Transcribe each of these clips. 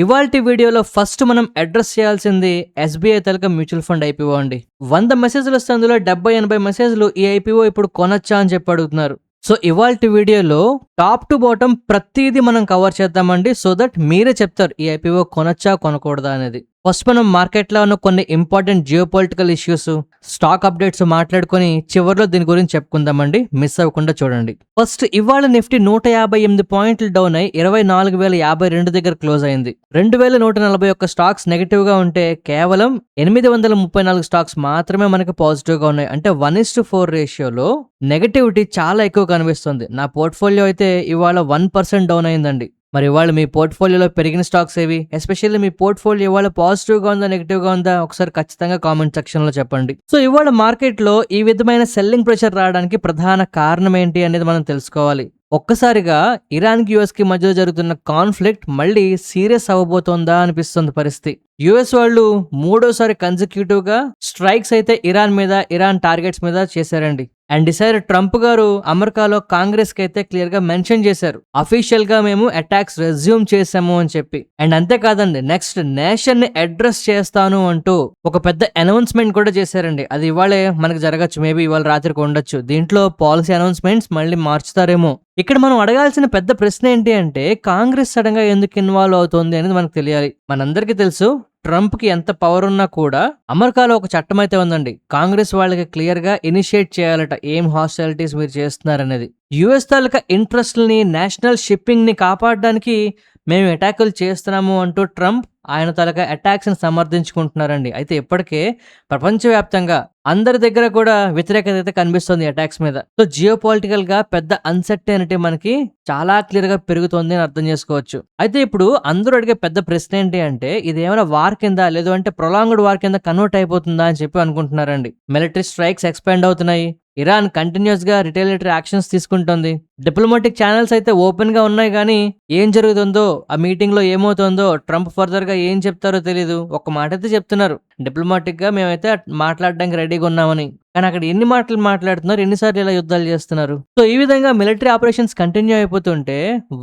ఇవాల్టి వీడియోలో ఫస్ట్ మనం అడ్రస్ చేయాల్సింది ఎస్బీఐ తాలూకా మ్యూచువల్ ఫండ్ ఐపీఓ అండి. 100 మెసేజ్లు వస్తే అందులో 70-80 మెసేజ్లు ఈ ఐపీఓ ఇప్పుడు కొనొచ్చా అని చెప్పి అడుగుతున్నారు. సో ఇవాల్టి వీడియోలో టాప్ టు బాటమ్ ప్రతిదీ మనం కవర్ చేద్దామండి. సో దట్ మీరే చెప్తారు ఈ ఐపీఓ కొనొచ్చా కొనకూడదా అనేది. ఫస్ట్ మనం మార్కెట్లో ఉన్న కొన్ని important geopolitical issues, stock updates మాట్లాడుకొని చివరిలో దీని గురించి చెప్పుకుందామండి. మిస్ అవ్వకుండా చూడండి. ఫస్ట్ ఇవాళ నిఫ్టీ 158 పాయింట్లు డౌన్ అయి 24,052 దగ్గర క్లోజ్ అయింది. 2,141 స్టాక్స్ నెగిటివ్ గా ఉంటే కేవలం 834 స్టాక్స్ మాత్రమే మనకి పాజిటివ్ గా ఉన్నాయి. అంటే 1:4 రేషియోలో నెగటివిటీ చాలా ఎక్కువ కనిపిస్తుంది. నా పోర్ట్ఫోలియో అయితే ఇవాళ 1% డౌన్ అయిందండి. మరి ఇవాళ మీ పోర్ట్ఫోలియోలో పెరిగిన స్టాక్స్ ఏవి? ఎస్పెషల్లీ మీ పోర్ట్ఫోలియో ఇవాళ పాజిటివ్ గా ఉందా, నెగిటివ్ గా ఉందా ఒకసారి ఖచ్చితంగా కామెంట్ సెక్షన్ లో చెప్పండి. సో ఇవాళ మార్కెట్ లో ఈ విధమైన సెల్లింగ్ ప్రెషర్ రావడానికి ప్రధాన కారణం ఏంటి అనేది మనం తెలుసుకోవాలి. ఒక్కసారిగా ఇరాన్ కి యుఎస్ కి మధ్యలో జరుగుతున్న కాన్ఫ్లిక్ట్ మళ్ళీ సీరియస్ అవ్వబోతోందా అనిపిస్తుంది పరిస్థితి. యుఎస్ వాళ్ళు మూడోసారి కన్సిక్యూటివ్ గా స్ట్రైక్స్ అయితే ఇరాన్ టార్గెట్స్ మీద చేశారండి. అండ్ ఈసారి ట్రంప్ గారు అమెరికాలో కాంగ్రెస్ కి అయితే క్లియర్ గా మెన్షన్ చేశారు, అఫీషియల్ గా మేము అటాక్స్ రెజ్యూమ్ చేసాము అని చెప్పి. అండ్ అంతేకాదండి, నెక్స్ట్ నేషన్ ని అడ్రస్ చేస్తాను అంటూ ఒక పెద్ద అనౌన్స్మెంట్ కూడా చేశారండి. అది ఇవాళే మనకు జరగచ్చు, మేబీ ఇవాళ రాత్రికి ఉండొచ్చు. దీంట్లో పాలసీ అనౌన్స్మెంట్స్ మళ్ళీ మార్చుతారేమో. ఇక్కడ మనం అడగాల్సిన పెద్ద ప్రశ్న ఏంటి అంటే, కాంగ్రెస్ సడన్ గా ఎందుకు ఇన్వాల్వ్ అవుతోంది అనేది మనకు తెలియాలి. మనందరికీ తెలుసు, ట్రంప్ కి ఎంత పవర్ ఉన్నా కూడా అమెరికాలో ఒక చట్టం అయితే ఉందండి. కాంగ్రెస్ వాళ్ళకి క్లియర్ గా ఇనిషియేట్ చేయాలట ఏం హాస్టిలిటీస్ మీరు చేస్తున్నారనేది. యుఎస్ తాలూకా ఇంట్రెస్ట్ని, నేషనల్ షిప్పింగ్ ని కాపాడడానికి మేము అటాకులు చేస్తున్నాము అంటూ ట్రంప్ ఆయన తాలూకా అటాక్స్ ని సమర్థించుకుంటున్నారండి. అయితే ఇప్పటికే ప్రపంచవ్యాప్తంగా అందరి దగ్గర కూడా వ్యతిరేకత అయితే కనిపిస్తుంది అటాక్స్ మీద. సో జియోపాలిటికల్ గా పెద్ద అన్సర్టెనిటీ మనకి చాలా క్లియర్ గా పెరుగుతోంది అని అర్థం చేసుకోవచ్చు. అయితే ఇప్పుడు అందరూ అడిగే పెద్ద ప్రశ్న ఏంటి అంటే, ఇది ఏమైనా వార్ కింద, లేదు అంటే ప్రొలాంగ్డ్ వార్ కింద కన్వర్ట్ అయిపోతుందా అని చెప్పి అనుకుంటున్నారండి. మిలిటరీ స్ట్రైక్స్ ఎక్స్పాండ్ అవుతున్నాయి. ఇరాన్ కంటిన్యూస్ గా రిటాలియేటరీ యాక్షన్స్ తీసుకుంటోంది. డిప్లొమాటిక్ ఛానల్స్ అయితే ఓపెన్ గా ఉన్నాయి, కానీ ఏం జరుగుతుందో, ఆ మీటింగ్ లో ఏమవుతుందో, ట్రంప్ ఫర్దర్ గా ఏం చెప్తారో తెలీదు. ఒక మాట అయితే చెప్తున్నారు, డిప్లొమాటిక్ గా మేమైతే మాట్లాడడానికి రెడీగా ఉన్నామని. కానీ అక్కడ ఎన్ని మాటలు మాట్లాడుతున్నారు, ఎన్నిసార్లు ఇలా యుద్ధాలు చేస్తున్నారు. సో ఈ విధంగా మిలిటరీ ఆపరేషన్స్ కంటిన్యూ అయిపోతుంటే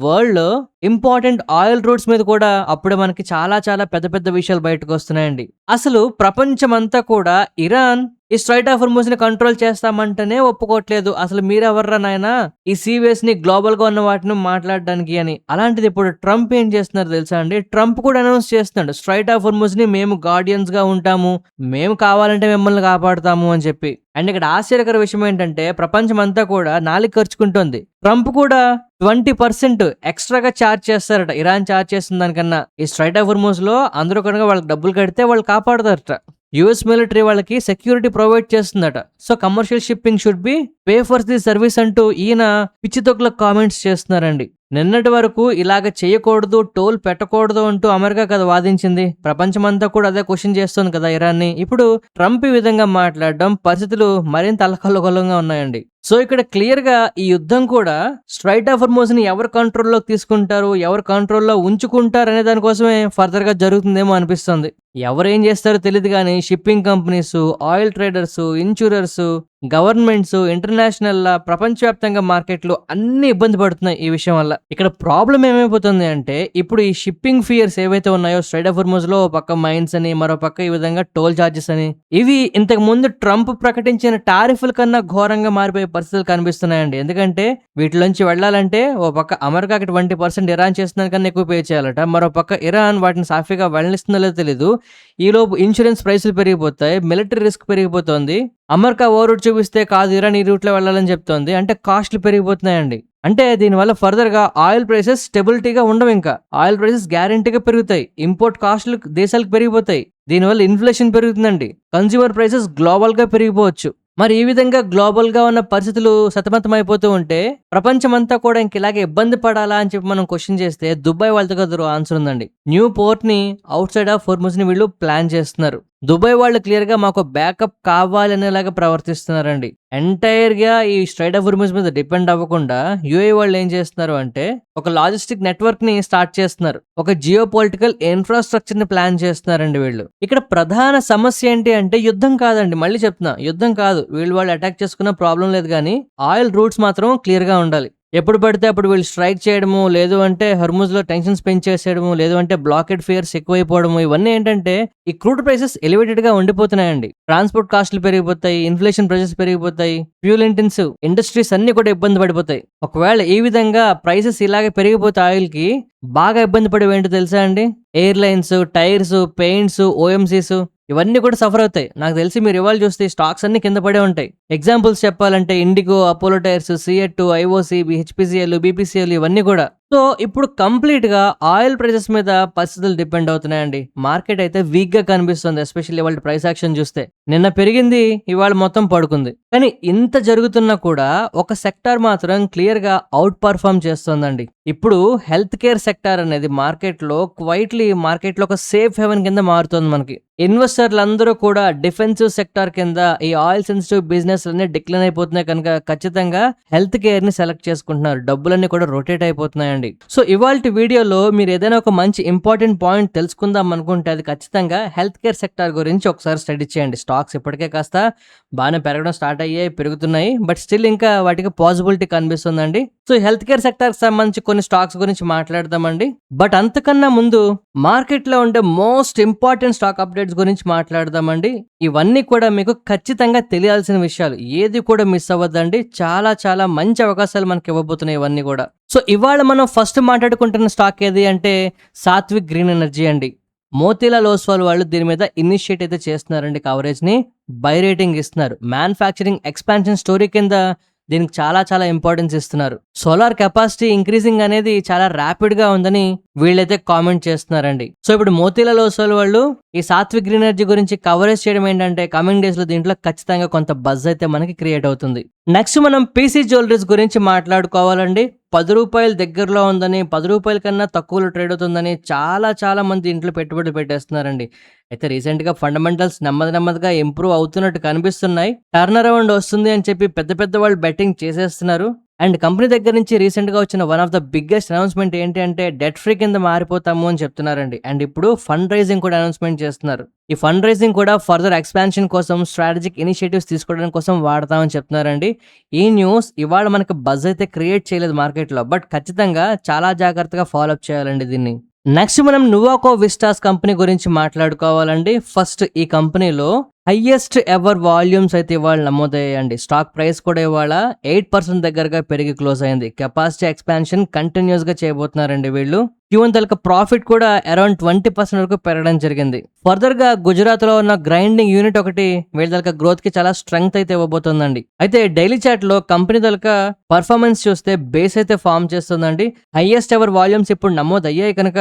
వరల్డ్ లో ఇంపార్టెంట్ ఆయిల్ రూట్స్ మీద కూడా అప్పుడే మనకి చాలా చాలా పెద్ద పెద్ద విషయాలు బయటకు వస్తున్నాయండి. అసలు ప్రపంచమంతా కూడా ఇరాన్ ఈ స్ట్రైట్ ఆఫ్ హార్మూజ్ ని కంట్రోల్ చేస్తామంటేనే ఒప్పుకోవట్లేదు. అసలు మీరెవర్రా నాయనా ఈ సీవేస్ ని గ్లోబల్ గా ఉన్న వాటిని మాట్లాడడానికి అని. అలాంటిది ఇప్పుడు ట్రంప్ ఏం చేస్తున్నారు తెలుసా అండి? ట్రంప్ కూడా అనౌన్స్ చేస్తున్నాడు, స్ట్రైట్ ఆఫ్ హార్మూజ్ ని మేము గార్డియన్స్ గా ఉంటాము, మేము కావాలంటే మిమ్మల్ని కాపాడుతాము అని చెప్పి. అండ్ ఇక్కడ ఆశ్చర్యకర విషయం ఏంటంటే, ప్రపంచం అంతా కూడా నాలుగు ఖర్చుకుంటోంది. ట్రంప్ కూడా 20% ఎక్స్ట్రాగా ఛార్జ్ చేస్తారట, ఇరాన్ ఛార్జ్ చేస్తున్న దానికన్నా. ఈ స్ట్రైట్ ఆఫ్ హార్మూజ్ లో అందరూ కనుక వాళ్ళకి డబ్బులు కడితే వాళ్ళు కాపాడతారట. యుఎస్ మిలిటరీ వాళ్ళకి సెక్యూరిటీ ప్రొవైడ్ చేస్తుందట. So commercial shipping should be pay for the service అంటూ ఈయన పిచ్చితొక్కుల కామెంట్స్ చేస్తున్నారండి. నిన్నటి వరకు ఇలాగ చేయకూడదు, టోల్ పెట్టకూడదు అంటూ అమెరికా కదా వాదించింది. ప్రపంచమంతా కూడా అదే క్వశ్చన్ చేస్తుంది కదా ఇరాన్ని. ఇప్పుడు ట్రంప్ ఈ విధంగా మాట్లాడడం, పరిస్థితులు మరింత అల్లకల్లోలంగా ఉన్నాయండి. సో ఇక్కడ క్లియర్ గా ఈ యుద్ధం కూడా స్ట్రైట్ ఆఫ్ హార్మూజ్ ని ఎవరు కంట్రోల్లోకి తీసుకుంటారు, ఎవరు కంట్రోల్లో ఉంచుకుంటారు అనే దానికోసమే ఫర్దర్ గా జరుగుతుందేమో అనిపిస్తుంది. ఎవరేం చేస్తారో తెలియదు కానీ shipping companies, oil traders, insurers, governments, international ప్రపంచవ్యాప్తంగా మార్కెట్లు అన్ని ఇబ్బంది పడుతున్నాయి ఈ విషయం వల్ల. ఇక్కడ ప్రాబ్లం ఏమైపోతుంది అంటే, ఇప్పుడు ఈ షిప్పింగ్ ఫియర్స్ ఏవైతే ఉన్నాయో స్ట్రైట్ ఆఫ్ హార్మూజ్ లో, పక్క మైన్స్ అని, మరో పక్క ఈ విధంగా టోల్ చార్జెస్ అని, ఇవి ఇంతకు ముందు ట్రంప్ ప్రకటించిన టారిఫ్ల కన్నా ఘోరంగా మారిపోయే పరిస్థితులు కనిపిస్తున్నాయండి. ఎందుకంటే వీటిలోంచి వెళ్లాలంటే ఓ పక్క అమెరికాకి 20% ఇరాన్ చేస్తున్న కన్నా ఎక్కువ పే చేయాలట, మరో పక్క ఇరాన్ వాటిని సాఫీగా వెళ్ళనిస్తుందో లేదో తెలీదు. ఈలోపు ఇన్సూరెన్స్ ప్రైసులు పెరిగిపోతాయి, మిలిటరీ రిస్క్ పెరిగిపోతుంది. అమెరికా ఓ రూట్ చూపిస్తే కాదు ఇరాన్ ఈ రూట్ లో వెళ్ళాలని చెప్తోంది. అంటే కాస్ట్లు పెరిగిపోతున్నాయండి. అంటే దీనివల్ల ఫర్దర్ గా ఆయిల్ ప్రైసెస్ స్టెబిలిటీగా ఉండవు. ఇంకా ఆయిల్ ప్రైసెస్ గ్యారెంటీగా పెరుగుతాయి, ఇంపోర్ట్ కాస్ట్లు దేశాలకు పెరిగిపోతాయి. దీనివల్ల ఇన్ఫ్లేషన్ పెరుగుతుందండి, కన్స్యూమర్ ప్రైసెస్ గ్లోబల్ గా పెరిగిపోవచ్చు. మరి ఈ విధంగా గ్లోబల్ గా ఉన్న పరిస్థితులు సతమతం అయిపోతూ ఉంటే ప్రపంచమంతా కూడా ఇంక ఇలాగే ఇబ్బంది పడాలా అని చెప్పి మనం క్వశ్చన్ చేస్తే దుబాయ్ వాళ్ళతో కదా ఆన్సర్ ఉందండి. న్యూ పోర్ట్ ని అవుట్ సైడ్ ఆఫ్ హార్మూజ్ ని వీళ్ళు ప్లాన్ చేస్తున్నారు. దుబాయ్ వాళ్ళు క్లియర్ గా మాకు బ్యాకప్ కావాలి అనేలాగా ప్రవర్తిస్తున్నారండి. ఎంటైర్ గా ఈ స్ట్రైట్ ఆఫ్ హార్మూజ్ మీద డిపెండ్ అవ్వకుండా యుఏఈ వాళ్ళు ఏం చేస్తున్నారు అంటే, ఒక లాజిస్టిక్ నెట్వర్క్ ని స్టార్ట్ చేస్తున్నారు, ఒక జియోపొలిటికల్ ఇన్ఫ్రాస్ట్రక్చర్ ని ప్లాన్ చేస్తున్నారండి వీళ్ళు. ఇక్కడ ప్రధాన సమస్య ఏంటి అంటే, యుద్ధం కాదండి, మళ్ళీ చెప్తున్నా, యుద్ధం కాదు. వీళ్ళు అటాక్ చేసుకున్న ప్రాబ్లం లేదు, కానీ ఆయిల్ రూట్స్ మాత్రం క్లియర్ గా ఉండాలి. ఎప్పుడు పడితే అప్పుడు వీళ్ళు స్ట్రైక్ చేయడము, లేదు అంటే హర్ముజ్‌లో టెన్షన్స్ పెంచేసేయడము, లేదు అంటే బ్లాకెడ్ ఫియర్స్ ఎక్కువైపోవడము, ఇవన్నీ ఏంటంటే ఈ క్రూడ్ ప్రైసెస్ ఎలివేటెడ్‌గా ఉండిపోతున్నాయండి. ట్రాన్స్‌పోర్ట్ కాస్ట్‌లు పెరిగిపోతాయి, ఇన్‌ఫ్లేషన్ ప్రెషర్స్ పెరిగిపోతాయి, ఫ్యూయల్ ఇంటెన్సివ్ ఇండస్ట్రీస్ అన్నీ కూడా ఇబ్బంది పడిపోతాయి. ఒకవేళ ఈ విధంగా ప్రైసెస్ ఇలాగే పెరిగిపోతే ఆయిల్‌కి బాగా ఇబ్బంది పడేవేంటో తెలుసా అండి? ఎయిర్‌లైన్స్, టైర్స్, పెయింట్స్, ఓఎంసీస్ ఇవన్నీ కూడా సఫర్ అవుతాయి. నాకు తెలిసి మీరు ఇవాళ చూస్తే స్టాక్స్ అన్నీ కింద పడే ఉంటాయి. ఎగ్జాంపుల్స్ చెప్పాలంటే IndiGo, Apollo Tyres, CEAT, IOC, HPCL, BPCL ఇవన్నీ కూడా. సో, ఇప్పుడు కంప్లీట్‌గా ఆయిల్ ప్రైసెస్ మీద పరిస్థితులు డిపెండ్ అవుతున్నాయండి. మార్కెట్ అయితే వీక్‌గా కనిపిస్తుంది. ఎస్పెషల్లీ ఇవాళ ప్రైస్ యాక్షన్ చూస్తే. నిన్న పెరిగింది, ఇవాళ మొత్తం పడుకుంది. కానీ ఇంత జరుగుతున్నా కూడా ఒక సెక్టార్ మాత్రం క్లియర్‌గా ఔట్ పర్ఫార్మ్ చేస్తోందండి. ఇప్పుడు హెల్త్ కేర్ సెక్టార్ అనేది మార్కెట్‌లో మార్కెట్‌లో ఒక సేఫ్ హెవెన్ కింద మారుతోంది మనకి. ఇన్వెస్టర్లందరూ కూడా డిఫెన్సివ్ సెక్టార్ కింద ఈ ఆయిల్ సెన్సిటివ్ బిజినెస్‌లన్నీ డిక్లైన్ అయిపోతున్నాయి కనుక ఖచ్చితంగా హెల్త్ కేర్‌ని సెలెక్ట్ చేసుకుంటున్నారు. డబ్బులన్నీ కూడా రొటేట్ అయిపోతున్నాయండి. సో, ఇవాల్టి వీడియోలో మీరు ఏదైనా ఒక మంచి ఇంపార్టెంట్ పాయింట్ తెలుసుకుందాం అనుకుంటే అది ఖచ్చితంగా హెల్త్ కేర్ సెక్టార్ గురించి ఒకసారి స్టడీ చేయండి. స్టాక్స్ ఇప్పటికే కాస్త బాగానే పెరగడం స్టార్ట్ అయ్యాయి, పెరుగుతున్నాయి. బట్ స్టిల్ ఇంకా వాటికి పాసిబిలిటీ కనిపిస్తుందండి. సో, హెల్త్ కేర్ సెక్టార్‌కి సంబంధించి కొన్ని స్టాక్స్ గురించి మాట్లాడదామండి. బట్ అంతకన్నా ముందు మార్కెట్‌లో ఉండే మోస్ట్ ఇంపార్టెంట్ స్టాక్ అప్డేట్స్ గురించి మాట్లాడదామండి. ఇవన్నీ కూడా మీకు ఖచ్చితంగా తెలియాల్సిన విషయాలు. ఏది కూడా మిస్ అవ్వద్దండి. చాలా మంచి అవకాశాలు మనకి ఇవ్వబోతున్నాయి ఇవన్నీ కూడా. సో, ఇవాళ మనం ఫస్ట్ మాట్లాడుకుంటున్న స్టాక్ ఏది అంటే సాత్విక్ గ్రీన్ ఎనర్జీ అండి. మోతీలాల్ ఓస్వాల్ వాళ్ళు దీని మీద ఇనిషియేట్ అయితే చేస్తున్నారండి. కవరేజ్‌ని బై రేటింగ్ ఇస్తున్నారు. మ్యానుఫ్యాక్చరింగ్ ఎక్స్పాన్షన్ స్టోరీ కింద దీనికి చాలా ఇంపార్టెన్స్ ఇస్తున్నారు. సోలార్ కెపాసిటీ ఇంక్రీజింగ్ అనేది చాలా ర్యాపిడ్‌గా ఉందని వీళ్ళైతే కామెంట్ చేస్తున్నారండి. సో, ఇప్పుడు మోతీలాల్ ఓస్వాల్ వాళ్ళు ఈ సాత్విక్ గ్రీన్ ఎనర్జీ గురించి కవరేజ్ చేయడం ఏంటంటే కమింగ్ డేస్ లో దీంట్లో ఖచ్చితంగా కొంత బజ్ అయితే మనకి క్రియేట్ అవుతుంది. నెక్స్ట్ మనం పీసీ జ్యువెలరీస్ గురించి మాట్లాడుకోవాలండి. ₹10 దగ్గరలో ఉందని, ₹10 కన్నా తక్కువలో ట్రేడ్ అవుతుందని చాలా మంది ఇంట్లో పెట్టుబడులు పెట్టేస్తున్నారండి. అయితే రీసెంట్‌గా ఫండమెంటల్స్ నెమ్మదిగా ఇంప్రూవ్ అవుతున్నట్టు కనిపిస్తున్నాయి. టర్న్ అరౌండ్ వస్తుంది అని చెప్పి పెద్ద వాళ్ళు బెట్టింగ్ చేసేస్తున్నారు. అండ్ కంపెనీ దగ్గర నుంచి రీసెంట్‌గా వచ్చిన one of the biggest announcement ఏంటి అంటే డెట్ ఫ్రీ కింద మారిపోతాము అని చెప్తున్నారండి. అండ్ ఇప్పుడు ఫండ్ రైజింగ్ కూడా అనౌన్స్‌మెంట్ చేస్తున్నారు. ఈ ఫండ్ రైజింగ్ కూడా ఫర్దర్ ఎక్స్పాన్షన్ కోసం స్ట్రాటజిక్ ఇనిషియేటివ్స్ తీసుకోవడం కోసం వాడతామని చెప్తున్నారండి. ఈ న్యూస్ ఇవాళ మనకు బజ్ అయితే క్రియేట్ చేయలేదు మార్కెట్‌లో. బట్ ఖచ్చితంగా చాలా జాగ్రత్తగా ఫాలో అప్ చేయాలండి దీన్ని. నెక్స్ట్ మనం నువాకో విస్టాస్ కంపెనీ గురించి మాట్లాడుకోవాలండి. ఫస్ట్ ఈ కంపెనీలో హైయెస్ట్ ఎవర్ వాల్యూమ్స్ అయితే ఇవాళ నమోదయ్యాయండి. స్టాక్ ప్రైస్ కూడా ఇవాళ 8% దగ్గరగా పెరిగి క్లోజ్ అయింది. కెపాసిటీ ఎక్స్పాన్షన్ కంటిన్యూస్ గా చేయబోతున్నారండి వీళ్ళు. Q1 తలక ప్రాఫిట్ కూడా అరౌండ్ 20% వరకు పెరగడం జరిగింది. ఫర్దర్ గా గుజరాత్ లో ఉన్న గ్రైండింగ్ యూనిట్ ఒకటి వీళ్ళ తలక గ్రోత్ కి చాలా స్ట్రెంగ్త్ అయితే ఇవ్వబోతుందండి. అయితే డైలీ చాట్ లో కంపెనీ తలక పర్ఫార్మెన్స్ చూస్తే బేస్ అయితే ఫామ్ చేస్తుందండి. హైయెస్ట్ ఎవర్ వాల్యూమ్స్ ఇప్పుడు నమోదయ్యాయి కనుక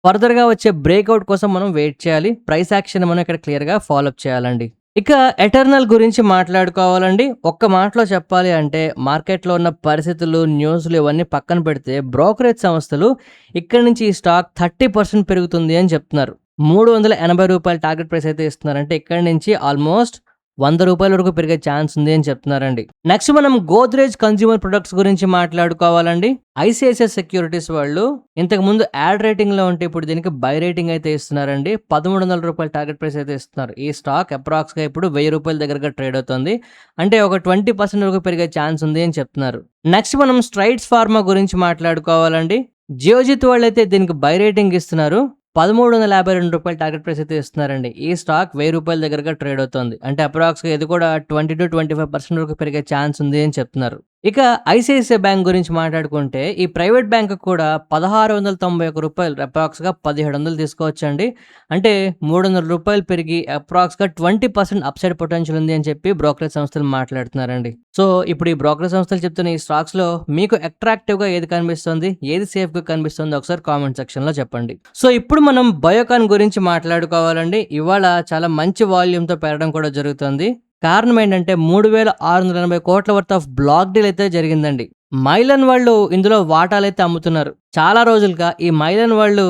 ఫర్దర్ గా వచ్చే బ్రేక్అవుట్ కోసం మనం వెయిట్ చేయాలి. ప్రైస్ యాక్షన్ మనం ఇక్కడ క్లియర్ గా ఫాలో అప్ చేయాలండి. ఇక ఎటర్నల్ గురించి మాట్లాడుకోవాలండి. ఒక్క మాటలో చెప్పాలి అంటే మార్కెట్లో ఉన్న పరిస్థితులు, న్యూస్లు ఇవన్నీ పక్కన పెడితే బ్రోకరేజ్ సంస్థలు ఇక్కడి నుంచి ఈ స్టాక్ 30% పెరుగుతుంది అని చెప్తున్నారు. ₹380 టార్గెట్ ప్రైస్ అయితే ఇస్తున్నారు. అంటే ఇక్కడి నుంచి ఆల్మోస్ట్ ₹100 వరకు పెరిగే ఛాన్స్ ఉంది అని చెప్తున్నారండి. నెక్స్ట్ మనం గోద్రేజ్ కన్స్యూమర్ ప్రొడక్ట్స్ గురించి మాట్లాడుకోవాలండి. ఐసిఐసిఐ సెక్యూరిటీస్ వాళ్ళు ఇంతకు ముందు యాడ్ రేటింగ్ లో ఉంటే ఇప్పుడు దీనికి బై రేటింగ్ అయితే ఇస్తున్నారండి. ₹1,300 టార్గెట్ ప్రైస్ అయితే ఇస్తున్నారు. ఈ స్టాక్ అప్రాక్స్ గా ఇప్పుడు ₹1,000 దగ్గరగా ట్రేడ్ అవుతుంది. అంటే ఒక 20% వరకు పెరిగే ఛాన్స్ ఉంది అని చెప్తున్నారు. నెక్స్ట్ మనం స్ట్రైడ్స్ ఫార్మా గురించి మాట్లాడుకోవాలండి. జియోజిత్ వాళ్ళు అయితే దీనికి బై రేటింగ్ ఇస్తున్నారు. ₹1,352 టార్గెట్ ప్రైస్ అయితే ఇస్తున్నారండి. ఈ స్టాక్ ₹1,000 దగ్గరగా ట్రేడ్ అవుతుంది. అంటే అప్రాక్స్ గా ఇది కూడా 20-25% వరకు పెరిగే ఛాన్స్ ఉంది అని చెప్తున్నారు. ఇక ఐసిఐసిఐ బ్యాంక్ గురించి మాట్లాడుకుంటే ఈ ప్రైవేట్ బ్యాంక్ కూడా ₹1,691 అప్రాక్స్ గా 1,700 తీసుకోవచ్చండి. అంటే ₹300 పెరిగి అప్రాక్స్ గా 20% అప్సైడ్ పొటెన్షియల్ ఉంది అని చెప్పి బ్రోకరేజ్ సంస్థలు మాట్లాడుతున్నారండి. సో ఇప్పుడు ఈ బ్రోకరేజ్ సంస్థలు చెప్తున్న ఈ స్టాక్స్ లో మీకు అట్రాక్టివ్ గా ఏది కనిపిస్తుంది, ఏది సేఫ్ గా కనిపిస్తుంది ఒకసారి కామెంట్ సెక్షన్ లో చెప్పండి. సో ఇప్పుడు మనం బయోకాన్ గురించి మాట్లాడుకోవాలండి. ఇవాళ చాలా మంచి వాల్యూమ్ తో పెరగడం కూడా జరుగుతుంది. కారణం ఏంటంటే 3,680 కోట్ల వర్త్ ఆఫ్ బ్లాక్ డీల్ అయితే జరిగిందండి. మైలన్ వాళ్ళు ఇందులో వాటాలు అయితే అమ్ముతున్నారు. చాలా రోజులుగా ఈ మైలన్ వాళ్ళు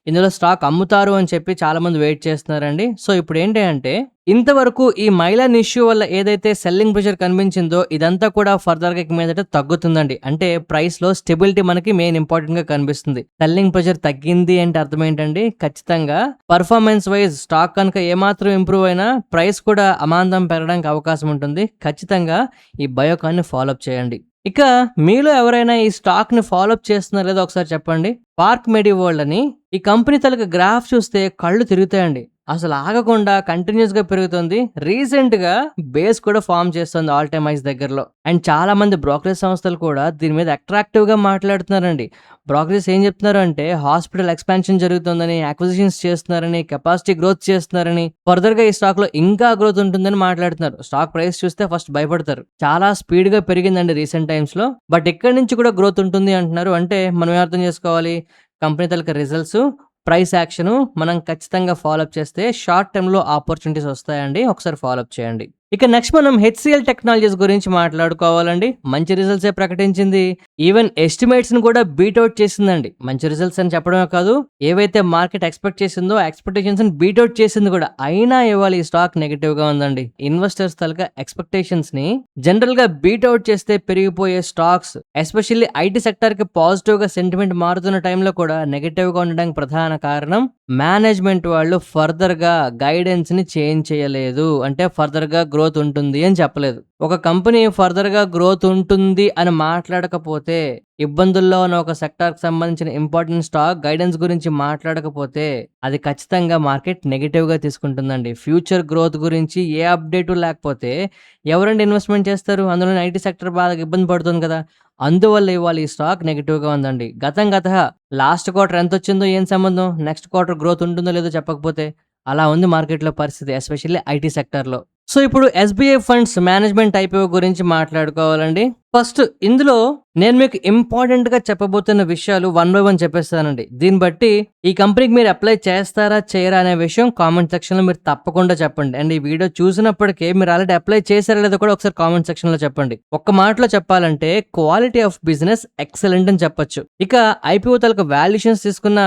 ఇందులో స్టాక్ అమ్ముతారు అని చెప్పి చాలా మంది వెయిట్ చేస్తున్నారండి. సో ఇప్పుడు ఏంటి అంటే ఇంతవరకు ఈ మైలన్ ఇష్యూ వల్ల ఏదైతే సెల్లింగ్ ప్రెషర్ కనిపించిందో ఇదంతా కూడా ఫర్దర్ గా మీదట తగ్గుతుందండి. అంటే ప్రైస్ లో స్టెబిలిటీ మనకి మెయిన్ ఇంపార్టెంట్ గా కనిపిస్తుంది. సెల్లింగ్ ప్రెషర్ తగ్గింది అంటే అర్థం ఏంటండి, ఖచ్చితంగా పర్ఫార్మెన్స్ వైజ్ స్టాక్ కనుక ఏమాత్రం ఇంప్రూవ్ అయినా ప్రైస్ కూడా అమాంతం పెరగడానికి అవకాశం ఉంటుంది. ఖచ్చితంగా ఈ బయోకాన్ ని ఫాలో అప్ చేయండి. ఇక మీలో ఎవరైనా ఈ స్టాక్‌ని ఫాలో అప్ చేస్తున్నారో లేదో ఒకసారి చెప్పండి. పార్క్ మెడివరల్డ్ అని ఈ కంపెనీ తాలూకా గ్రాఫ్ చూస్తే కళ్ళు తిరుగుతాయండి. అసలు ఆగకుండా కంటిన్యూయస్‌గా పెరుగుతుంది. రీసెంట్‌గా బేస్ కూడా ఫార్మ్ చేస్తుంది ఆల్ టైమ్ హైస్ దగ్గరలో. అండ్ చాలా మంది బ్రోకరేజ్ సంస్థలు కూడా దీని మీద అట్రాక్టివ్‌గా మాట్లాడుతున్నారండి. బ్రోకరేజ్ ఏం చెప్తున్నారు అంటే హాస్పిటల్ ఎక్స్‌పాన్షన్ జరుగుతుందని, అక్విజిషన్స్ చేస్తున్నారని, కెపాసిటీ గ్రోత్ చేస్తున్నారని, ఫర్దర్‌గా ఈ స్టాక్‌లో ఇంకా గ్రోత్ ఉంటుందని మాట్లాడుతున్నారు. స్టాక్ ప్రైస్ చూస్తే ఫస్ట్ భయపడతారు. చాలా స్పీడ్‌గా పెరిగిందండి రీసెంట్ టైమ్స్‌లో. బట్ ఇక్కడి నుంచి కూడా గ్రోత్ ఉంటుంది అంటున్నారు. అంటే మనం ఏం అర్థం చేసుకోవాలి? కంపెనీ తాలూకా రిజల్ట్స్, ప్రైస్ యాక్షను మనం ఖచ్చితంగా ఫాలో అప్ చేస్తే షార్ట్ టర్మ్‌లో ఆపర్చునిటీస్ వస్తాయండి. ఒకసారి ఫాలో అప్ చేయండి. ఇక నెక్స్ట్ మనం హెచ్‌సీఎల్ టెక్నాలజీస్ గురించి మాట్లాడుకోవాలండి. మంచి రిజల్ట్సే ప్రకటించింది. ఈవెన్ ఎస్టిమేట్స్‌ని కూడా బీట్ ఔట్ చేసిందండి. మంచి రిజల్ట్స్ అని చెప్పడమే కాదు, ఏవైతే మార్కెట్ ఎక్స్‌పెక్ట్ చేసిందో ఎక్స్‌పెక్టేషన్స్‌ని బీట్ ఔట్ చేసింది కూడా. అయినా ఇవాళ ఈ స్టాక్ నెగెటివ్‌గా ఉందండి. ఇన్వెస్టర్స్ తాలూకా ఎక్స్‌పెక్టేషన్స్‌ని జనరల్‌గా బీట్ ఔట్ చేస్తే పెరిగిపోయే స్టాక్స్, ఎస్పెషల్లీ ఐటీ సెక్టార్‌కి పాజిటివ్‌గా సెంటిమెంట్ మారుతున్న టైంలో కూడా నెగెటివ్‌గా ఉండడానికి ప్రధాన కారణం మేనేజ్మెంట్ వాళ్ళు ఫర్దర్‌గా గైడెన్స్‌ని చేంజ్ చేయలేదు. అంటే ఫర్దర్‌గా గ్రోత్ ఉంటుంది అని చెప్పలేదు. ఒక కంపెనీ ఫర్దర్‌గా గ్రోత్ ఉంటుంది అని మాట్లాడకపోతే, ఇబ్బందుల్లో ఉన్న ఒక సెక్టార్‌కి సంబంధించిన ఇంపార్టెంట్ స్టాక్ గైడెన్స్ గురించి మాట్లాడకపోతే, అది ఖచ్చితంగా మార్కెట్ నెగెటివ్‌గా తీసుకుంటుందండి. ఫ్యూచర్ గ్రోత్ గురించి ఏ అప్డేటు లేకపోతే ఎవరండి ఇన్వెస్ట్‌మెంట్ చేస్తారు? అందులోని ఐటీ సెక్టర్ బాగా ఇబ్బంది పడుతుంది కదా! అందువల్ల ఇవాళ ఈ స్టాక్ నెగెటివ్‌గా ఉందండి. గతః లాస్ట్ క్వార్టర్ ఎంతొచ్చిందో ఏం సంబంధం? నెక్స్ట్ క్వార్టర్ గ్రోత్ ఉంటుందో లేదో చెప్పకపోతే? అలా ఉంది మార్కెట్‌లో పరిస్థితి. ఎస్పెషల్లీ ఐటీ సెక్టార్‌లో. సో, ఇప్పుడు ఎస్‌బీఐ ఫండ్స్ మేనేజ్మెంట్ ఐపీఓ గురించి మాట్లాడుకోవాలండి. ఫస్ట్ ఇందులో నేను మీకు ఇంపార్టెంట్‌గా చెప్పబోతున్న విషయాలు వన్ బై వన్ చెప్పేస్తానండి. దీన్ని బట్టి ఈ కంపెనీకి మీరు అప్లై చేస్తారా? చేయరా? అనే విషయం కామెంట్ సెక్షన్‌లో మీరు తప్పకుండా చెప్పండి. అండ్ ఈ వీడియో చూసినప్పటికే మీరు ఆల్రెడీ అప్లై చేశారా లేదో కూడా ఒకసారి కామెంట్ సెక్షన్‌లో చెప్పండి. ఒక్క మాటలో చెప్పాలంటే క్వాలిటీ ఆఫ్ బిజినెస్ ఎక్సలెంట్ అని చెప్పొచ్చు. ఇక ఐపీఓ తాలూకా వాల్యుయేషన్స్ తీసుకున్న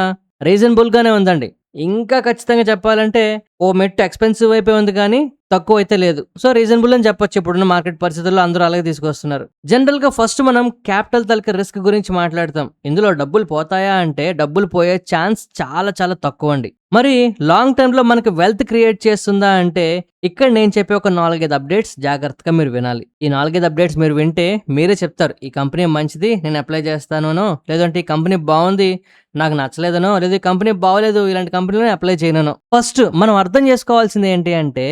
రీజనబుల్‌గానే ఉందండి. ఇంకా ఖచ్చితంగా చెప్పాలంటే ఓ మెట్టు ఎక్స్‌పెన్సివ్ వైపే ఉంది కానీ తక్కువైతే లేదు. సో, రీజనబుల్ అని చెప్పొచ్చు. ఇప్పుడున్న మార్కెట్ పరిస్థితుల్లో అందరూ అలాగే తీసుకొస్తున్నారు. జనరల్‌గా ఫస్ట్ మనం క్యాపిటల్ తాలూకా రిస్క్ గురించి మాట్లాడతాం. ఇందులో డబ్బులు పోతాయా అంటే డబ్బులు పోయే ఛాన్స్ చాలా చాలా తక్కువండి. మరి లాంగ్ టర్మ్‌లో మనకి వెల్త్ క్రియేట్ చేస్తుందా అంటే ఇక్కడ నేను చెప్పే ఒక 4, 5 అప్డేట్స్ జాగ్రత్తగా మీరు వినాలి. ఈ 4, 5 అప్డేట్స్ మీరు వింటే మీరే చెప్తారు. ఈ కంపెనీ మంచిది నేను అప్లై చేస్తాననో, లేదంటే ఈ కంపెనీ బావుంది నాకు నచ్చలేదనో, లేదా ఈ కంపెనీ బాగోలేదు ఇలాంటి కంపెనీలో అప్లై చేయననో. ఫస్ట్ మనం అర్థం చేసుకోవాల్సింది ఏంటి అంటే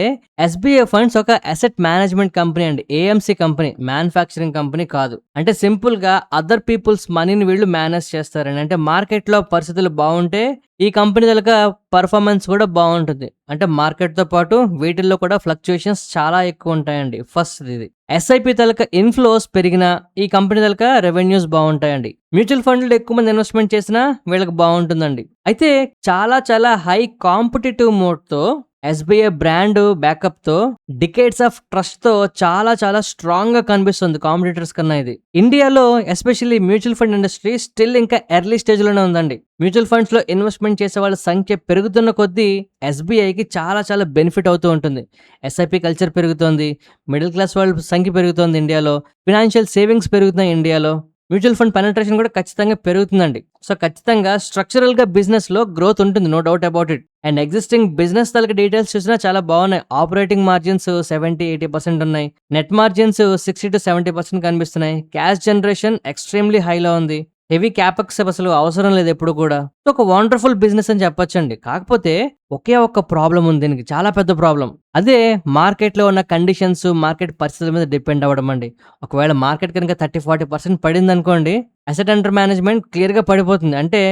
ఎస్‌బీఐ ఫండ్స్ ఒక అసెట్ మేనేజ్మెంట్ కంపెనీ అండి. ఏఎంసీ కంపెనీ, మ్యానుఫ్యాక్చరింగ్ కంపెనీ కాదు. అంటే సింపుల్‌గా అదర్ పీపుల్స్ మనీని వీళ్ళు మేనేజ్ చేస్తారండి. అంటే మార్కెట్‌లో పరిస్థితులు బావుంటే ఈ కంపెనీ తాలూకా పర్ఫార్మెన్స్ కూడా బావుంటుంది. అంటే మార్కెట్‌తో పాటు వీటిల్లో కూడా ఫ్లక్చుయేషన్స్ చాలా ఎక్కువ ఉంటాయండి. ఫస్ట్‌ది ఇది. ఎస్ఐపి తాలూకా ఇన్‌ఫ్లోస్ పెరిగినా ఈ కంపెనీ తాలూకా రెవెన్యూస్ బావుంటాయండి. మ్యూచువల్ ఫండ్‌లో ఎక్కువ మంది ఇన్వెస్ట్‌మెంట్ చేసినా వీళ్ళకి బావుంటుందండి. అయితే చాలా చాలా హై కాంపిటీటివ్ మోడ్‌తో ఎస్‌బీఐ బ్రాండ్ బ్యాకప్‌తో డికేడ్స్ ఆఫ్ ట్రస్ట్‌తో చాలా చాలా స్ట్రాంగ్‌గా కనిపిస్తుంది కాంపిటీటర్స్ కన్నా ఇది. ఇండియాలో especially mutual fund industry still ఇంకా ఎర్లీ స్టేజ్‌లోనే ఉందండి. మ్యూచువల్ ఫండ్స్‌లో ఇన్వెస్ట్‌మెంట్ చేసే వాళ్ళ సంఖ్య పెరుగుతున్న కొద్దీ ఎస్‌బీఐకి చాలా చాలా బెనిఫిట్ అవుతూ ఉంటుంది. ఎస్ఐపి కల్చర్ పెరుగుతోంది. మిడిల్ క్లాస్ వాళ్ళ సంఖ్య పెరుగుతోంది ఇండియాలో. ఫినాన్షియల్ సేవింగ్స్ పెరుగుతున్నాయి ఇండియాలో. మ్యూచువల్ ఫండ్ పెనట్రేషన్ కూడా ఖచ్చితంగా పెరుగుతుందండి. సో, ఖచ్చితంగా స్ట్రక్చరల్‌గా బిజినెస్‌లో గ్రోత్ ఉంటుంది. No doubt about it. And existing business తాలూకా డీటెయిల్స్ చూసినా చాలా బాగున్నాయి. ఆపరేటింగ్ మార్జిన్స్ 70-80% ఉన్నాయి. నెట్ మార్జిన్స్ 60-70% కనిపిస్తున్నాయి. క్యాష్ జనరేషన్ ఎక్స్‌ట్రీమ్‌లీ హైలో ఉంది. హెవీ క్యాపెక్స్ అసలు అవసరం లేదు ఎప్పుడు కూడా. సో, ఒక వండర్‌ఫుల్ బిజినెస్ అని చెప్పొచ్చండి. కాకపోతే ఒకే ఒక్క ప్రాబ్లమ్ ఉంది దీనికి. చాలా పెద్ద ప్రాబ్లమ్. అదే మార్కెట్‌లో ఉన్న కండిషన్స్, మార్కెట్ పరిస్థితుల మీద డిపెండ్ అవ్వడం అండి. ఒకవేళ మార్కెట్ కనుక 30-40% పడిందనుకోండి, అసెట్ అండర్ మేనేజ్మెంట్ క్లియర్‌గా పడిపోతుంది. అంటే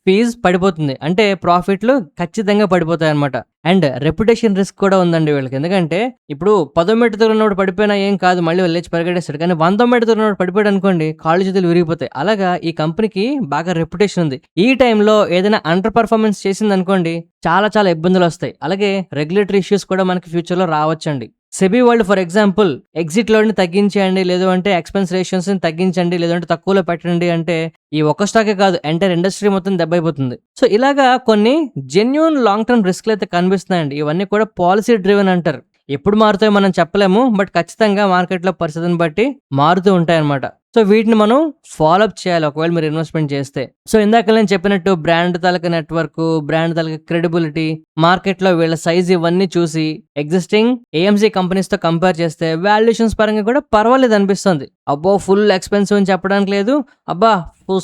ఫీజ్ పడిపోతుంది. అంటే ప్రాఫిట్‌లు ఖచ్చితంగా పడిపోతాయన్నమాట. అండ్ రెప్యుటేషన్ రిస్క్ కూడా ఉందండి వీళ్ళకి. ఎందుకంటే ఇప్పుడు 10వ మెట్టు ఉన్నోడు పడిపోయినా ఏం కాదు. మళ్ళీ లేచి పరిగెట్టేస్తాడు. కానీ 100వ మెట్టు ఉన్నోడు పడిపోయాడు అనుకోండి కాళ్ళు చేతులు విరిగిపోతాయి. అలాగా ఈ కంపెనీకి బాగా రెప్యుటేషన్ ఉంది. ఈ టైంలో ఏదైనా అండర్ పర్ఫార్మెన్స్ చేసిందనుకోండి చాలా చాలా ఇబ్బందులొస్తాయి. అలాగే రెగ్యులేటరీ ఇష్యూస్ కూడా మనకి ఫ్యూచర్‌లో రావచ్చండి. సెబీ వాళ్ళు ఫర్ ఎగ్జాంపుల్ ఎగ్జిట్ లోడ్‌ని తగ్గించేయండి, లేదు అంటే ఎక్స్‌పెన్స్ రేషియోస్‌ని తగ్గించండి, లేదంటే తక్కువలో పెట్టండి అంటే ఈ ఒక్క స్టాకే కాదు ఎంటైర్ ఇండస్ట్రీ మొత్తం దెబ్బైపోతుంది. సో, ఇలాగా కొన్ని జెన్యూన్ లాంగ్ టర్మ్ రిస్క్‌లయితే కనిపిస్తున్నాయండి. ఇవన్నీ కూడా పాలిసీ డ్రివెన్ అంటారు. ఎప్పుడు మారుతాయో మనం చెప్పలేము. బట్ ఖచ్చితంగా మార్కెట్‌లో పరిస్థితిని బట్టి మారుతూ ఉంటాయన్నమాట. సో వీటిని మనం ఫాలో అప్ చేయాలి ఒకవేళ మీరు ఇన్వెస్ట్‌మెంట్ చేస్తే. సో ఇందాక నేను చెప్పినట్టు బ్రాండ్ తాలూకా నెట్‌వర్కు, బ్రాండ్ తాలూకా క్రెడిబిలిటీ, మార్కెట్‌లో వీళ్ళ సైజ్ ఇవన్నీ చూసి ఎగ్జిస్టింగ్ ఏఎంసీ కంపెనీస్‌తో కంపేర్ చేస్తే వాల్యుయేషన్స్ పరంగా కూడా పర్వాలేదనిపిస్తుంది. అబ్బో! ఫుల్ ఎక్స్‌పెన్సివ్ అని చెప్పడానికి లేదు. అబ్బా!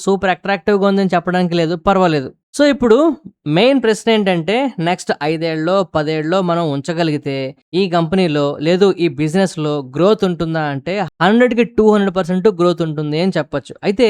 సూపర్ అట్రాక్టివ్‌గా ఉందని చెప్పడానికి లేదు. పర్వాలేదు. సో ఇప్పుడు మెయిన్ ప్రశ్న ఏంటంటే నెక్స్ట్ 5 ఏళ్ళో, 10 ఏళ్ళో మనం ఉంచగలిగితే ఈ కంపెనీలో లేదు ఈ బిజినెస్‌లో గ్రోత్ ఉంటుందా అంటే 100కి 200% గ్రోత్ ఉంటుంది అని చెప్పొచ్చు. అయితే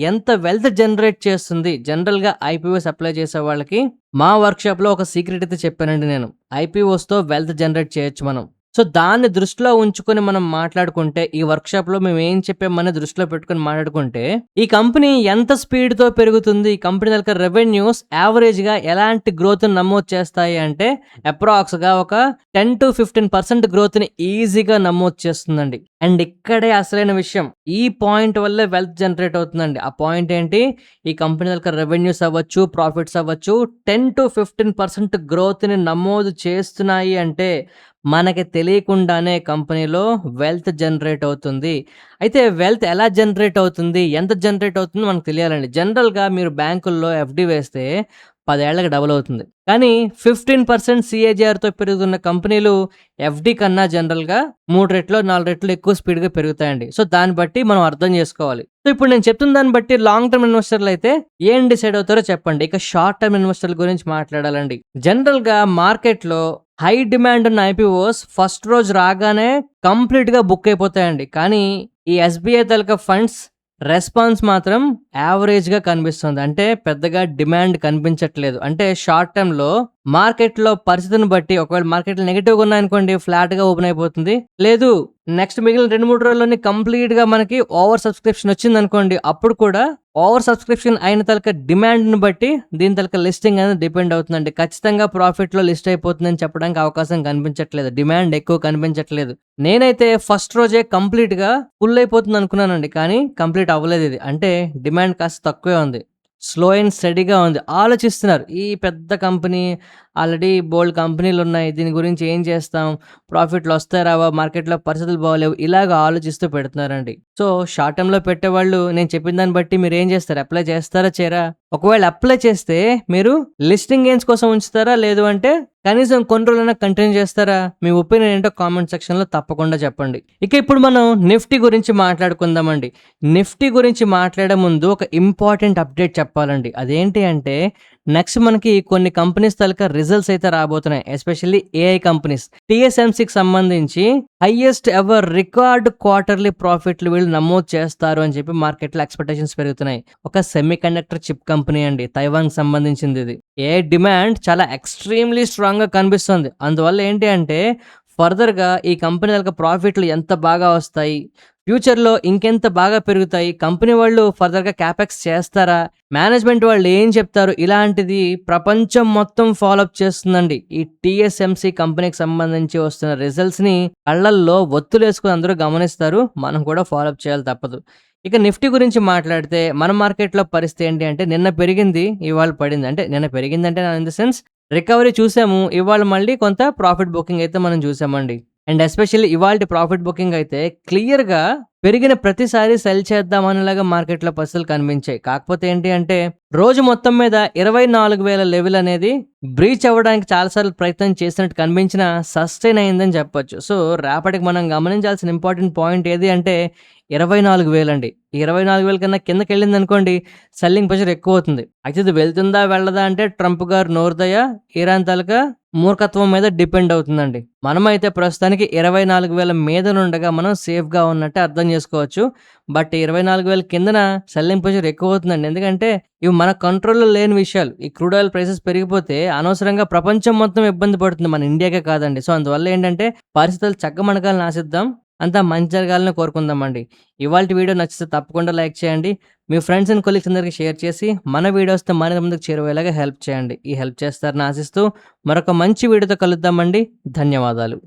ఎంత వెల్త్ జనరేట్ చేస్తుంది జనరల్‌గా ఐపీఓస్ అప్లై చేసే వాళ్ళకి మా వర్క్‌షాప్‌లో ఒక సీక్రెట్ అయితే చెప్పానండి నేను. ఐపీఓస్‌తో వెల్త్ జనరేట్ చేయొచ్చు మనం. సో దాన్ని దృష్టిలో ఉంచుకొని మనం మాట్లాడుకుంటే ఈ వర్క్‌షాప్‌లో మేము ఏం చెప్పామని దృష్టిలో పెట్టుకొని మాట్లాడుకుంటే ఈ కంపెనీ ఎంత స్పీడ్‌తో పెరుగుతుంది, ఈ కంపెనీ తాలూకా రెవెన్యూస్ యావరేజ్‌గా ఎలాంటి గ్రోత్‌ని నమోదు చేస్తాయి అంటే అప్రాక్స్‌గా ఒక 10-15% గ్రోత్‌ని ఈజీగా నమోదు చేస్తుందండి. అండ్ ఇక్కడే అసలైన విషయం. ఈ పాయింట్ వల్లే వెల్త్ జనరేట్ అవుతుందండి. ఆ పాయింట్ ఏంటి? ఈ కంపెనీ తాలూకా రెవెన్యూస్ అవ్వచ్చు, ప్రాఫిట్స్ అవ్వచ్చు 10-15% గ్రోత్‌ని నమోదు చేస్తున్నాయి అంటే మనకి తెలియకుండానే కంపెనీలో వెల్త్ జనరేట్ అవుతుంది. అయితే వెల్త్ ఎలా జనరేట్ అవుతుంది? ఎంత జనరేట్ అవుతుందో మనకు తెలియాలండి. జనరల్‌గా మీరు బ్యాంకుల్లో ఎఫ్‌డి వేస్తే 10 ఏళ్లకి డబుల్ అవుతుంది. కానీ 15% సీఏజీఆర్‌తో పెరుగుతున్న కంపెనీలు ఎఫ్‌డి కన్నా జనరల్‌గా 3 రెట్లు, 4 రెట్లు ఎక్కువ స్పీడ్‌గా పెరుగుతాయండి. సో దాన్ని బట్టి మనం అర్థం చేసుకోవాలి. సో ఇప్పుడు నేను చెప్తున్న దాన్ని బట్టి లాంగ్ టర్మ్ ఇన్వెస్టర్‌లయితే ఏం డిసైడ్ అవుతారో చెప్పండి. ఇక షార్ట్ టర్మ్ ఇన్వెస్టర్ల గురించి మాట్లాడాలండి. జనరల్‌గా మార్కెట్‌లో హై డిమాండ్ ఉన్న ఐపీఓస్ ఫస్ట్ రోజు రాగానే కంప్లీట్‌గా బుక్ అయిపోతాయండి. కానీ ఈ ఎస్‌బీఐ తాలూకా ఫండ్స్ రెస్పాన్స్ మాత్రం యావరేజ్‌గా కనిపిస్తుంది. అంటే పెద్దగా డిమాండ్ కనిపించట్లేదు. అంటే షార్ట్ టర్మ్‌లో మార్కెట్‌లో పరిస్థితిని బట్టి ఒకవేళ మార్కెట్‌లు నెగెటివ్‌గా ఉన్నాయనుకోండి ఫ్లాట్‌గా ఓపెన్ అయిపోతుంది. లేదు నెక్స్ట్ మిగిలిన 2, 3 రోజుల్లోనే కంప్లీట్‌గా మనకి ఓవర్ సబ్స్క్రిప్షన్ వచ్చిందనుకోండి అప్పుడు కూడా ఓవర్ సబ్స్క్రిప్షన్ అయిన తాలూకా డిమాండ్‌ని బట్టి దీని తాలూకా లిస్టింగ్ అనేది డిపెండ్ అవుతుందండి. ఖచ్చితంగా ప్రాఫిట్‌లో లిస్ట్ అయిపోతుందని చెప్పడానికి అవకాశం కనిపించట్లేదు. డిమాండ్ ఎక్కువ కనిపించట్లేదు. నేనైతే ఫస్ట్ రోజే కంప్లీట్‌గా ఫుల్ అయిపోతుంది అనుకున్నానండి. కానీ కంప్లీట్ అవ్వలేదు ఇది. అంటే డిమాండ్ కాస్త తక్కువే ఉంది. స్లో అండ్ స్టడీగా ఉంది. ఆలోచిస్తున్నారు. ఈ పెద్ద కంపెనీ ఆల్రెడీ బోలెడు కంపెనీలున్నాయి. దీని గురించి ఏం చేస్తాం? ప్రాఫిట్‌లు వస్తాయా రావా? మార్కెట్‌లో పరిస్థితులు బాగోలేవు. ఇలాగ ఆలోచిస్తూ పెడుతున్నారండి. సో షార్ట్ టర్మ్‌లో పెట్టేవాళ్ళు నేను చెప్పిన దాన్ని బట్టి మీరేం చేస్తారు? అప్లై చేస్తారా? చేయరా? ఒకవేళ అప్లై చేస్తే మీరు లిస్టింగ్ గెయిన్స్ కోసం ఉంచుతారా? లేదు అంటే కనీసం కొన్ని రోజులైనా కంటిన్యూ చేస్తారా? మీ ఒపీనియన్ ఏంటో కామెంట్ సెక్షన్‌లో తప్పకుండా చెప్పండి. ఇక ఇప్పుడు మనం నిఫ్టీ గురించి మాట్లాడుకుందామండి. నిఫ్టీ గురించి మాట్లాడే ముందు ఒక ఇంపార్టెంట్ అప్డేట్ చెప్పాలండి. అదేంటి అంటే నెక్స్ట్ మనకి కొన్ని కంపెనీస్ తాలూకా రిజల్ట్స్ అయితే రాబోతున్నాయి. Especially AI companies. టీఎస్ఎంసీకి సంబంధించి హైయెస్ట్ ఎవర్ రికార్డ్ క్వార్టర్లీ ప్రాఫిట్లు వీళ్ళు నమోదు చేస్తారు అని చెప్పి మార్కెట్‌లో ఎక్స్‌పెక్టేషన్స్ పెరుగుతున్నాయి. ఒక సెమీ కండక్టర్ చిప్ కంపెనీ అండి. తైవాన్‌కి సంబంధించింది ఇది. ఏఐ డిమాండ్ చాలా ఎక్స్‌ట్రీమ్‌లీ స్ట్రాంగ్‌గా కనిపిస్తుంది. అందువల్ల ఏంటి అంటే ఫర్దర్‌గా ఈ కంపెనీ తాలూకా ప్రాఫిట్లు ఎంత బాగా వస్తాయి? ఫ్యూచర్‌లో ఇంకెంత బాగా పెరుగుతాయి? కంపెనీ వాళ్ళు ఫర్దర్‌గా క్యాపెక్స్ చేస్తారా? మేనేజ్మెంట్ వాళ్ళు ఏం చెప్తారు? ఇలాంటిది ప్రపంచం మొత్తం ఫాలో అప్ చేస్తుందండి. ఈ టీఎస్ఎంసీ కంపెనీకి సంబంధించి వస్తున్న రిజల్ట్స్‌ని కళ్ళల్లో ఒత్తులేసుకొని అందరూ గమనిస్తారు. మనం కూడా ఫాలో అప్ చేయాలి తప్పదు. ఇక నిఫ్టీ గురించి మాట్లాడితే మన మార్కెట్‌లో పరిస్థితి ఏంటి అంటే నిన్న పెరిగింది, ఇవాళ పడింది. అంటే నిన్న పెరిగిందంటే ఇన్ ద సెన్స్ రికవరీ చూసాము. ఇవాళ మళ్ళీ కొంత ప్రాఫిట్ బుకింగ్ అయితే మనం చూసామండి. అండ్ ఎస్పెషల్లీ ఇవాల్టి ప్రాఫిట్ బుకింగ్ అయితే క్లియర్‌గా పెరిగిన ప్రతిసారి సెల్ చేద్దామనేలాగా మార్కెట్‌లో పరిస్థితులు కనిపించాయి. కాకపోతే ఏంటి అంటే రోజు మొత్తం మీద 24,000 లెవెల్ అనేది బ్రీచ్ అవ్వడానికి చాలా సార్లు ప్రయత్నం చేసినట్టు కనిపించినా సస్టైన్ అయిందని చెప్పొచ్చు. సో రేపటికి మనం గమనించాల్సిన ఇంపార్టెంట్ పాయింట్ ఏది అంటే 24,000 అండి. ఈ 24,000 కన్నా కిందకెళ్ళిందనుకోండి సెల్లింగ్ ప్రెషర్ ఎక్కువవుతుంది. అయితే ఇది వెళ్తుందా వెళ్ళదా అంటే ట్రంప్ గారు నోరుదయ, ఇరాన్ తాలూకా మూర్ఖత్వం మీద డిపెండ్ అవుతుందండి. మనమైతే ప్రస్తుతానికి 24,000 మీద నుండగా మనం సేఫ్‌గా ఉన్నట్టే అర్థం చేసుకోవచ్చు. బట్ 24,000 కిందన సెల్లింగ్ ప్రెషర్ ఎక్కువవుతుందండి. ఎందుకంటే ఇవి మన కంట్రోల్‌లో లేని విషయాలు. ఈ క్రూడ్ ఆయిల్ ప్రైసెస్ పెరిగిపోతే అనవసరంగా ప్రపంచం మొత్తం ఇబ్బంది పడుతుంది. మన ఇండియాకే కాదండి. సో అందువల్ల ఏంటంటే పరిస్థితులు చక్కమణగాలని ఆశిద్దాం. అంతా మంచి జరగాలని కోరుకుందామండి. ఇవాల్టి వీడియో నచ్చితే తప్పకుండా లైక్ చేయండి. మీ ఫ్రెండ్స్ అండ్ కొలీగ్స్ అందరికి షేర్ చేసి మన వీడియోస్‌తో మరింత ముందుకు చేరువయ్యేలాగా హెల్ప్ చేయండి. ఈ హెల్ప్ చేస్తారని ఆశిస్తూ మరొక మంచి వీడియోతో కలుద్దామండి. ధన్యవాదాలు.